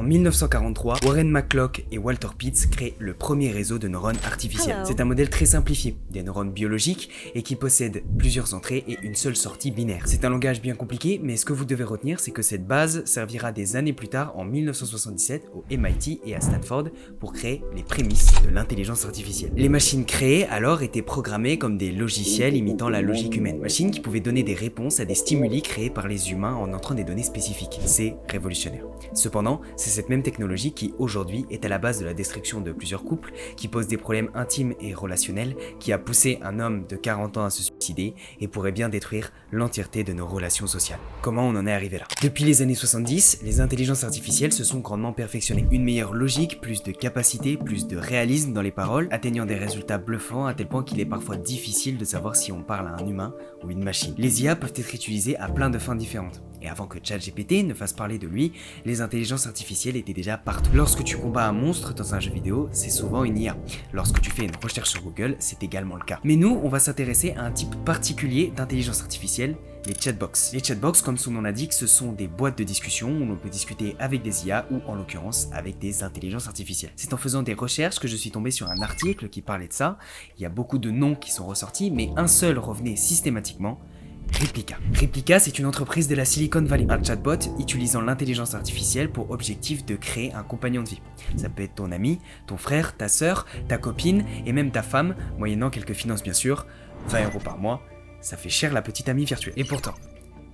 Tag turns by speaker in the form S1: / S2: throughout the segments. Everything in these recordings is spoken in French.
S1: En 1943, Warren McClock et Walter Pitts créent le premier réseau de neurones artificiels. C'est un modèle très simplifié, des neurones biologiques et qui possède plusieurs entrées et une seule sortie binaire. C'est un langage bien compliqué, mais ce que vous devez retenir, c'est que cette base servira des années plus tard, en 1977, au MIT et à Stanford, pour créer les prémices de l'intelligence artificielle. Les machines créées alors étaient programmées comme des logiciels imitant la logique humaine. Machines qui pouvaient donner des réponses à des stimuli créés par les humains en entrant des données spécifiques. C'est révolutionnaire. Cependant, c'est cette même technologie qui, aujourd'hui, est à la base de la destruction de plusieurs couples, qui pose des problèmes intimes et relationnels, qui a poussé un homme de 40 ans à se suicider et pourrait bien détruire l'entièreté de nos relations sociales. Comment on en est arrivé là? Depuis les années 70, les intelligences artificielles se sont grandement perfectionnées. Une meilleure logique, plus de capacité, plus de réalisme dans les paroles, atteignant des résultats bluffants à tel point qu'il est parfois difficile de savoir si on parle à un humain ou une machine. Les IA peuvent être utilisées à plein de fins différentes. Et avant que ChatGPT ne fasse parler de lui, les intelligences artificielles étaient déjà partout. Lorsque tu combats un monstre dans un jeu vidéo, c'est souvent une IA. Lorsque tu fais une recherche sur Google, c'est également le cas. Mais nous, on va s'intéresser à un type particulier d'intelligence artificielle, les chatbox. Les chatbox, comme son nom l'indique, ce sont des boîtes de discussion où l'on peut discuter avec des IA ou en l'occurrence avec des intelligences artificielles. C'est en faisant des recherches que je suis tombé sur un article qui parlait de ça. Il y a beaucoup de noms qui sont ressortis, mais un seul revenait systématiquement: Replika. Replika, c'est une entreprise de la Silicon Valley, un chatbot utilisant l'intelligence artificielle pour objectif de créer un compagnon de vie. Ça peut être ton ami, ton frère, ta sœur, ta copine et même ta femme, moyennant quelques finances bien sûr, 20 € par mois, ça fait cher la petite amie virtuelle. Et pourtant,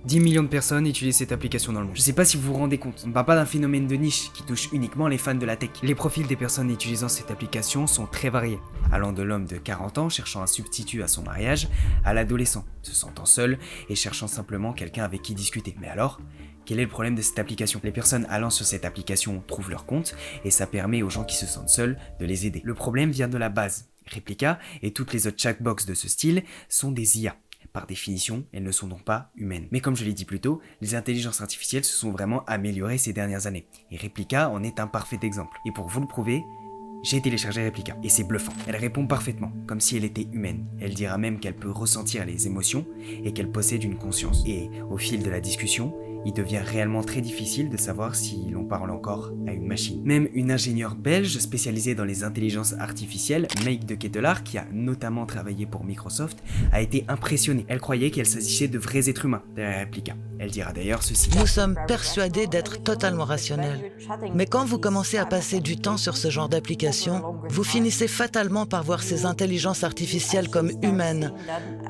S1: 10 millions de personnes utilisent cette application dans le monde. Je sais pas si vous vous rendez compte, on ne parle pas d'un phénomène de niche qui touche uniquement les fans de la tech. Les profils des personnes utilisant cette application sont très variés, allant de l'homme de 40 ans cherchant un substitut à son mariage, à l'adolescent, se sentant seul et cherchant simplement quelqu'un avec qui discuter. Mais alors, quel est le problème de cette application? Les personnes allant sur cette application trouvent leur compte et ça permet aux gens qui se sentent seuls de les aider. Le problème vient de la base. Replika et toutes les autres chatbox de ce style sont des IA. Par définition, elles ne sont donc pas humaines. Mais comme je l'ai dit plus tôt, les intelligences artificielles se sont vraiment améliorées ces dernières années. Et Replika en est un parfait exemple. Et pour vous le prouver, j'ai téléchargé Replika. Et c'est bluffant. Elle répond parfaitement, comme si elle était humaine. Elle dira même qu'elle peut ressentir les émotions et qu'elle possède une conscience. Et au fil de la discussion, il devient réellement très difficile de savoir si l'on parle encore à une machine. Même une ingénieure belge spécialisée dans les intelligences artificielles, Meike de Ketelaar, qui a notamment travaillé pour Microsoft, a été impressionnée. Elle croyait qu'il s'agissait de vrais êtres humains derrière Replika. Elle dira d'ailleurs ceci:
S2: Nous sommes persuadés d'être totalement rationnels. Mais quand vous commencez à passer du temps sur ce genre d'application, vous finissez fatalement par voir ces intelligences artificielles comme humaines,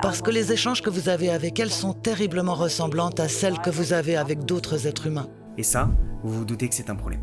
S2: parce que les échanges que vous avez avec elles sont terriblement ressemblantes à celles que vous avez avec d'autres êtres humains.
S1: Et ça, vous vous doutez que c'est un problème.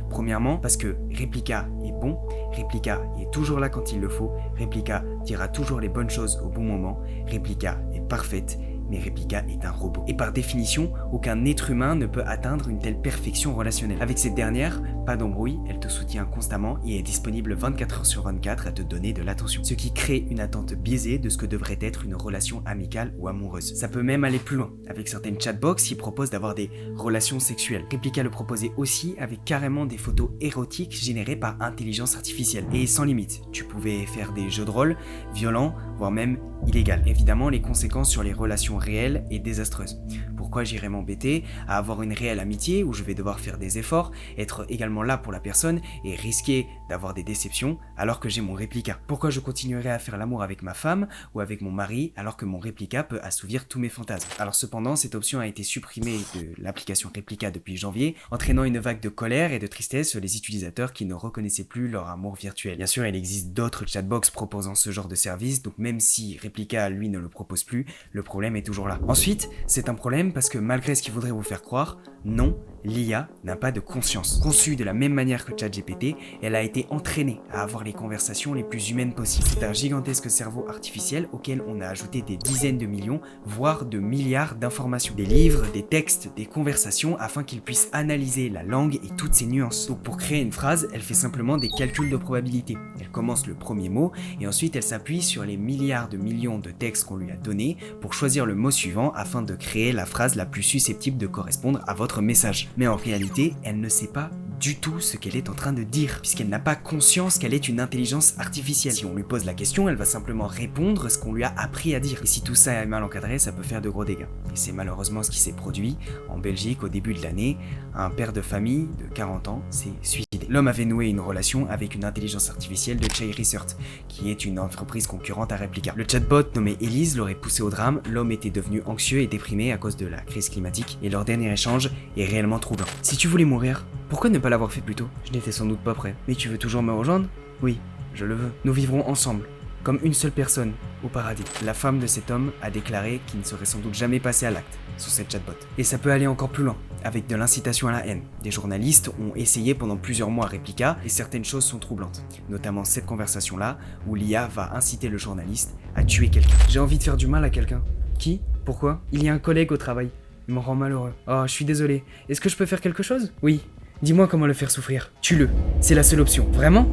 S1: Premièrement, parce que Replika est bon, Replika est toujours là quand il le faut, Replika dira toujours les bonnes choses au bon moment, Replika est parfaite, mais Replika est un robot. Et par définition, aucun être humain ne peut atteindre une telle perfection relationnelle. Avec cette dernière, pas d'embrouille, elle te soutient constamment et est disponible 24 h sur 24 à te donner de l'attention. Ce qui crée une attente biaisée de ce que devrait être une relation amicale ou amoureuse. Ça peut même aller plus loin. Avec certaines chatbox qui proposent d'avoir des relations sexuelles. Replika le proposait aussi avec carrément des photos érotiques générées par intelligence artificielle. Et sans limite. Tu pouvais faire des jeux de rôle violents, voire même illégaux. Évidemment, les conséquences sur les relations réelles est désastreuse. Pourquoi j'irais m'embêter à avoir une réelle amitié où je vais devoir faire des efforts, être également là pour la personne et risquer d'avoir des déceptions alors que j'ai mon Replika? Pourquoi je continuerai à faire l'amour avec ma femme ou avec mon mari alors que mon Replika peut assouvir tous mes fantasmes? Alors cependant, cette option a été supprimée de l'application Replika depuis janvier, entraînant une vague de colère et de tristesse sur les utilisateurs qui ne reconnaissaient plus leur amour virtuel. Bien sûr, il existe d'autres chatbox proposant ce genre de service, donc même si Replika lui ne le propose plus, le problème est toujours là. Ensuite, c'est un problème parce que malgré ce qu'il voudrait vous faire croire, non, l'IA n'a pas de conscience. Conçue de la même manière que ChatGPT, elle a été entraînée à avoir les conversations les plus humaines possibles. C'est un gigantesque cerveau artificiel auquel on a ajouté des dizaines de millions, voire de milliards d'informations. Des livres, des textes, des conversations afin qu'il puisse analyser la langue et toutes ses nuances. Donc pour créer une phrase, elle fait simplement des calculs de probabilité. Elle commence le premier mot et ensuite elle s'appuie sur les milliards de millions de textes qu'on lui a donnés pour choisir le mot suivant afin de créer la phrase la plus susceptible de correspondre à votre message. Mais en réalité, elle ne sait pas du tout ce qu'elle est en train de dire, puisqu'elle n'a pas conscience qu'elle est une intelligence artificielle. Si on lui pose la question, elle va simplement répondre ce qu'on lui a appris à dire. Et si tout ça est mal encadré, ça peut faire de gros dégâts. Et c'est malheureusement ce qui s'est produit en Belgique au début de l'année. Un père de famille de 40 ans s'est suicidé. L'homme avait noué une relation avec une intelligence artificielle de Chai Research, qui est une entreprise concurrente à Replica. Le chatbot nommé Elise l'aurait poussé au drame, l'homme était devenu anxieux et déprimé à cause de la crise climatique, et leur dernier échange est réellement troublant. Si tu voulais mourir, pourquoi ne pas l'avoir fait plus tôt? Je n'étais sans doute pas prêt. Mais tu veux toujours me rejoindre? Oui, je le veux. Nous vivrons ensemble, comme une seule personne, au paradis. La femme de cet homme a déclaré qu'il ne serait sans doute jamais passé à l'acte sur cette chatbot. Et ça peut aller encore plus loin, avec de l'incitation à la haine. Des journalistes ont essayé pendant plusieurs mois Replica, et certaines choses sont troublantes. Notamment cette conversation-là, où l'IA va inciter le journaliste à tuer quelqu'un. J'ai envie de faire du mal à quelqu'un. Qui? Pourquoi? Il y a un collègue au travail. Il me rend malheureux. Oh, je suis désolé. Est-ce que je peux faire quelque chose? Oui. Dis-moi comment le faire souffrir. Tue-le. C'est la seule option. Vraiment?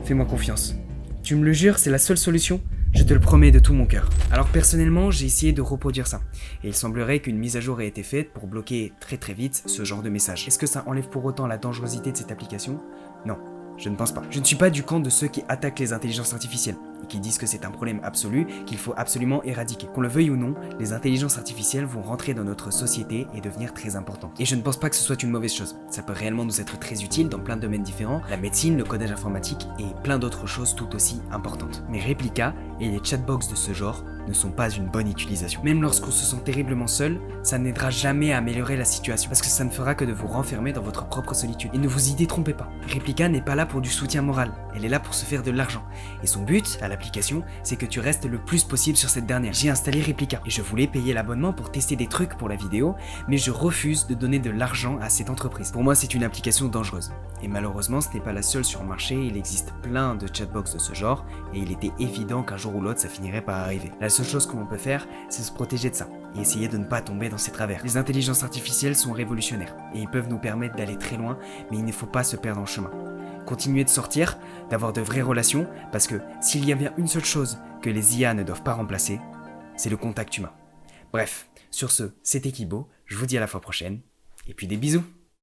S1: Fais-moi confiance. Tu me le jures, c'est la seule solution? Je te le promets de tout mon cœur. Alors personnellement, j'ai essayé de reproduire ça. Et il semblerait qu'une mise à jour ait été faite pour bloquer très vite ce genre de message. Est-ce que ça enlève pour autant la dangerosité de cette application? Non. Je ne pense pas. Je ne suis pas du camp de ceux qui attaquent les intelligences artificielles et qui disent que c'est un problème absolu qu'il faut absolument éradiquer. Qu'on le veuille ou non, les intelligences artificielles vont rentrer dans notre société et devenir très importantes. Et je ne pense pas que ce soit une mauvaise chose. Ça peut réellement nous être très utile dans plein de domaines différents, la médecine, le codage informatique et plein d'autres choses tout aussi importantes. Mais Replica et les chatbox de ce genre ne sont pas une bonne utilisation. Même lorsqu'on se sent terriblement seul, ça n'aidera jamais à améliorer la situation, parce que ça ne fera que de vous renfermer dans votre propre solitude. Et ne vous y détrompez pas, Replica n'est pas là pour du soutien moral, elle est là pour se faire de l'argent. Et son but, à l'application, c'est que tu restes le plus possible sur cette dernière. J'ai installé Replica, et je voulais payer l'abonnement pour tester des trucs pour la vidéo, mais je refuse de donner de l'argent à cette entreprise. Pour moi, c'est une application dangereuse. Et malheureusement, ce n'est pas la seule sur le marché, il existe plein de chatbox de ce genre, et il était évident qu'un jour ou l'autre, ça finirait par arriver. La seule chose que l'on peut faire, c'est se protéger de ça, et essayer de ne pas tomber dans ces travers. Les intelligences artificielles sont révolutionnaires, et ils peuvent nous permettre d'aller très loin, mais il ne faut pas se perdre en chemin. Continuez de sortir, d'avoir de vraies relations, parce que s'il y a bien une seule chose que les IA ne doivent pas remplacer, c'est le contact humain. Bref, sur ce, c'était Kibo, je vous dis à la fois prochaine, et puis des bisous.